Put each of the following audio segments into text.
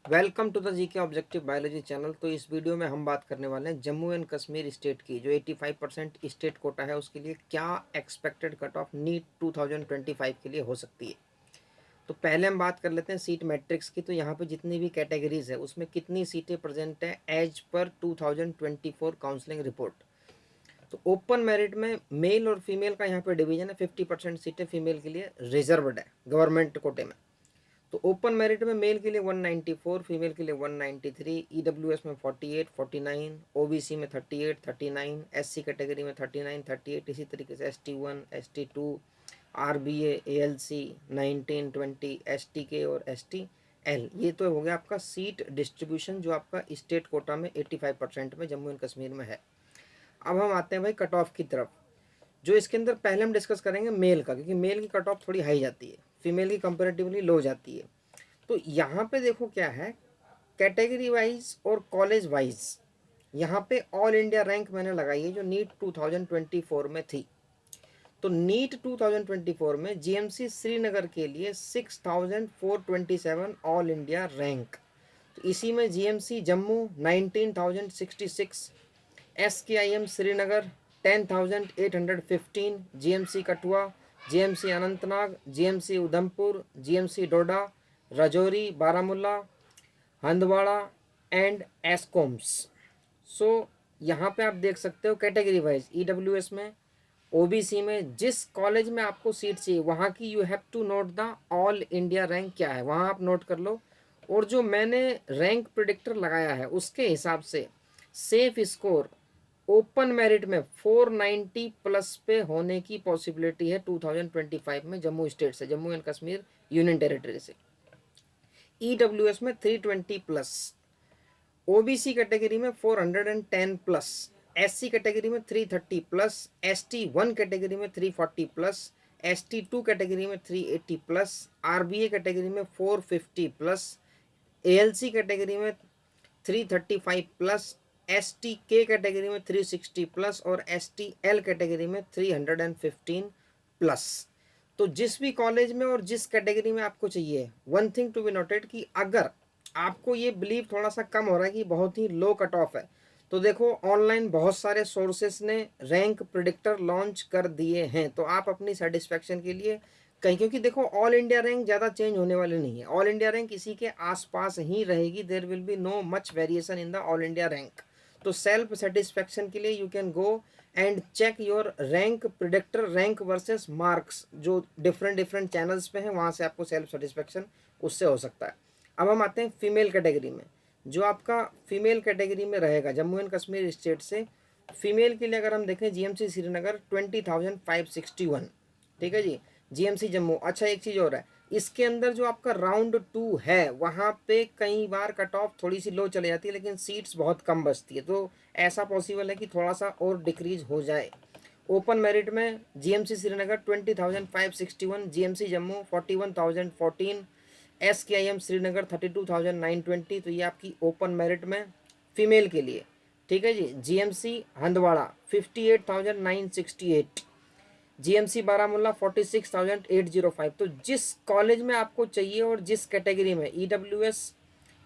Welcome to the GK objective biology channel. तो इस video में हम बात करने वाले हैं जम्मू एंड कश्मीर स्टेट की जो 85% स्टेट कोटा है उसके लिए क्या एक्सपेक्टेड कट ऑफ नीट 2025 के लिए हो सकती है। तो पहले हम बात कर लेते हैं सीट मैट्रिक्स की। तो यहाँ पे जितनी भी कैटेगरीज है उसमें कितनी सीटें प्रेजेंट है एज पर 2024 काउंसलिंग रिपोर्ट। तो ओपन मेरिट में मेल और फीमेल का यहाँ पे डिवीजन है। 50% सीटें फीमेल के लिए रिजर्व्ड है गवर्नमेंट कोटे में। तो ओपन मेरिट में मेल के लिए 194, फीमेल के लिए 193, ईडब्ल्यूएस में 48, 49, ओबीसी में 38, 39, एससी कैटेगरी में 39, 38, इसी तरीके से ST1, ST2, RBA, ALC 19, 20, STK और STL। ये तो हो गया आपका सीट डिस्ट्रीब्यूशन जो आपका स्टेट कोटा में 85% में जम्मू एंड कश्मीर में है। अब हम आते हैं भाई कट ऑफ की तरफ। जो इसके अंदर पहले हम डिस्कस करेंगे मेल का, क्योंकि मेल की कट ऑफ थोड़ी हाई जाती है, फीमेल की कंपेरेटिवली लो जाती है। तो यहाँ पे देखो क्या है, कैटेगरी वाइज और कॉलेज वाइज यहाँ पे ऑल इंडिया रैंक मैंने लगाई है जो नीट 2024 में थी। तो नीट 2024 में जीएमसी श्रीनगर के लिए 6427 ऑल इंडिया रैंक। तो इसी में GMC Jammu 19066, SKIM Srinagar 10815, GMC Kathua, GMC Anantnag, GMC Udhampur, GMC Doda, Rajouri, Baramulla, Handwara and ASCOMS. So यहाँ पे आप देख सकते हो कैटेगरी वाइज ईडब्ल्यूएस में, ओबीसी में जिस कॉलेज में आपको सीट चाहिए वहाँ की you have to note the all India rank क्या है, वहाँ आप नोट कर लो। और जो मैंने रैंक प्रिडिक्टर लगाया है उसके हिसाब से सेफ स्कोर ओपन मेरिट में 490 प्लस पे होने की पॉसिबिलिटी है 2025 में जम्मू स्टेट से, Jammu and Kashmir union territory से। ईडब्ल्यूएस में 320 प्लस, ओबीसी कैटेगरी में 410 प्लस, एससी कैटेगरी में 330 प्लस, ST1 कैटेगरी में 340 प्लस, ST2 कैटेगरी में 380 प्लस, आरबीए कैटेगरी में 450 प्लस, एएलसी कैटेगरी में 335 प्लस, STK कैटेगरी में 360 प्लस और STL कैटेगरी में 315 प्लस। तो जिस भी कॉलेज में और जिस कैटेगरी में आपको चाहिए, one thing to be noted कि अगर आपको ये बिलीव थोड़ा सा कम हो रहा है कि बहुत ही लो कट ऑफ है, तो देखो ऑनलाइन बहुत सारे सोर्सेस ने रैंक प्रिडिक्टर लॉन्च कर दिए हैं। तो आप अपनी सेटिस्फेक्शन के लिए कहीं, क्योंकि देखो ऑल इंडिया रैंक ज़्यादा चेंज होने वाली नहीं है, ऑल इंडिया रैंक इसी के आसपास ही रहेगी। There will be no much variation in the all India rank. तो सेल्फ सेटिस्फेक्शन के लिए you can go and check your rank predictor rank versus marks, जो डिफरेंट डिफरेंट चैनल्स पे हैं, वहाँ से आपको सेल्फ सेटिस्फेक्शन उससे हो सकता है। अब हम आते हैं फीमेल कैटेगरी में। जो आपका फीमेल कैटेगरी में रहेगा जम्मू एंड कश्मीर स्टेट से, फीमेल के लिए अगर हम देखें जीएमसी श्रीनगर 20,561, ठीक है जी। जीएमसी जम्मू, अच्छा एक चीज़ और है, इसके अंदर जो आपका राउंड 2 है वहाँ पे कई बार कट ऑफ थोड़ी सी लो चले जाती है लेकिन सीट्स बहुत कम बचती है, तो ऐसा पॉसिबल है कि थोड़ा सा और डिक्रीज हो जाए। ओपन मेरिट में GMC Srinagar 20,561, GMC Jammu 41,014, SKIM Srinagar 32,920। तो ये आपकी ओपन मेरिट में फीमेल के लिए, ठीक है जी। GMC Handwara 58,968, GMC Baramulla 46,805। तो जिस कॉलेज में आपको चाहिए और जिस कैटेगरी में, EWS,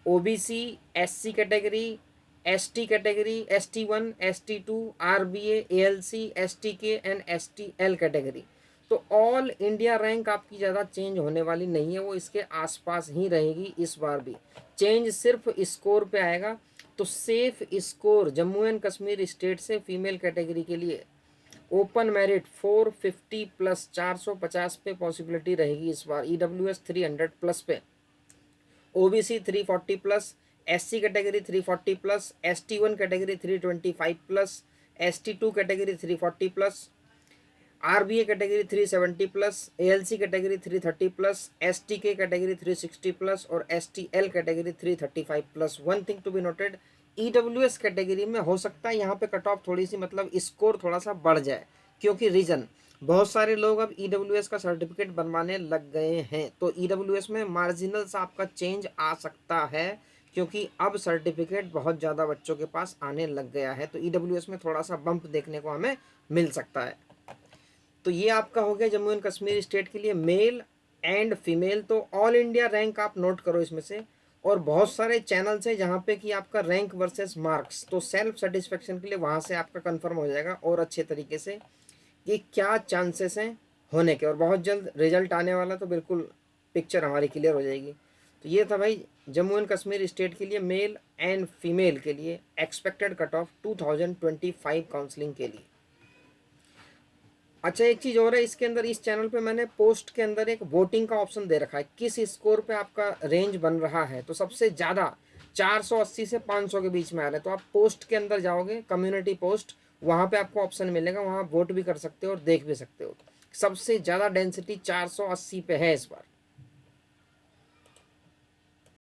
OBC, SC category, ST category, ST1, ST2, RBA, ALC, STK and STL category, तो ऑल इंडिया रैंक आपकी ज़्यादा चेंज होने वाली नहीं है, वो इसके आसपास ही रहेगी। इस बार भी चेंज सिर्फ स्कोर पे आएगा। तो safe score Jammu and Kashmir state से फीमेल कैटेगरी के लिए ओपन मेरिट 450 प्लस 450 पे पॉसिबिलिटी रहेगी इस बार। ईडब्ल्यूएस 300 प्लस पे, OBC 340 plus, SC category 340 plus, ST1 category 325 plus, ST2 category 340 plus, RBA category 370 plus, ALC category 330 plus, STK category 360 plus और STL category 335 plus. One thing to be noted, EWS category में हो सकता है यहाँ पे cut off थोड़ी सी मतलब score थोड़ा सा बढ़ जाए, क्योंकि रीजन बहुत सारे लोग अब ईडब्ल्यूएस का सर्टिफिकेट बनवाने लग गए हैं। तो ईडब्ल्यूएस में मार्जिनल सा आपका चेंज आ सकता है, क्योंकि अब सर्टिफिकेट बहुत ज़्यादा बच्चों के पास आने लग गया है। तो ईडब्ल्यूएस में थोड़ा सा बम्प देखने को हमें मिल सकता है। तो ये आपका हो गया जम्मू एंड कश्मीर स्टेट के लिए मेल एंड फीमेल। तो ऑल इंडिया रैंक आप नोट करो इसमें से, और बहुत सारे चैनल्स हैं जहाँ पे कि आपका रैंक वर्सेस मार्क्स, तो सेल्फ सेटिस्फेक्शन के लिए वहाँ से आपका कंफर्म हो जाएगा और अच्छे तरीके से कि क्या चांसेस हैं होने के, और बहुत जल्द रिजल्ट आने वाला, तो बिल्कुल पिक्चर हमारी क्लियर हो जाएगी। तो ये था भाई जम्मू एंड कश्मीर स्टेट के लिए मेल एंड फीमेल के लिए एक्सपेक्टेड कट ऑफ 2025 काउंसलिंग के लिए। अच्छा, एक चीज़ और है इसके अंदर, इस चैनल पे मैंने पोस्ट के अंदर एक वोटिंग का ऑप्शन दे रखा है, किस स्कोर पे आपका रेंज बन रहा है। तो सबसे ज़्यादा 480 से 500 के बीच में आ रहा है, तो आप पोस्ट के अंदर जाओगे, कम्युनिटी पोस्ट, वहाँ पे आपको ऑप्शन मिलेगा, वहाँ वोट भी कर सकते हो और देख भी सकते हो। सबसे ज़्यादा डेंसिटी 480 पे है इस बार।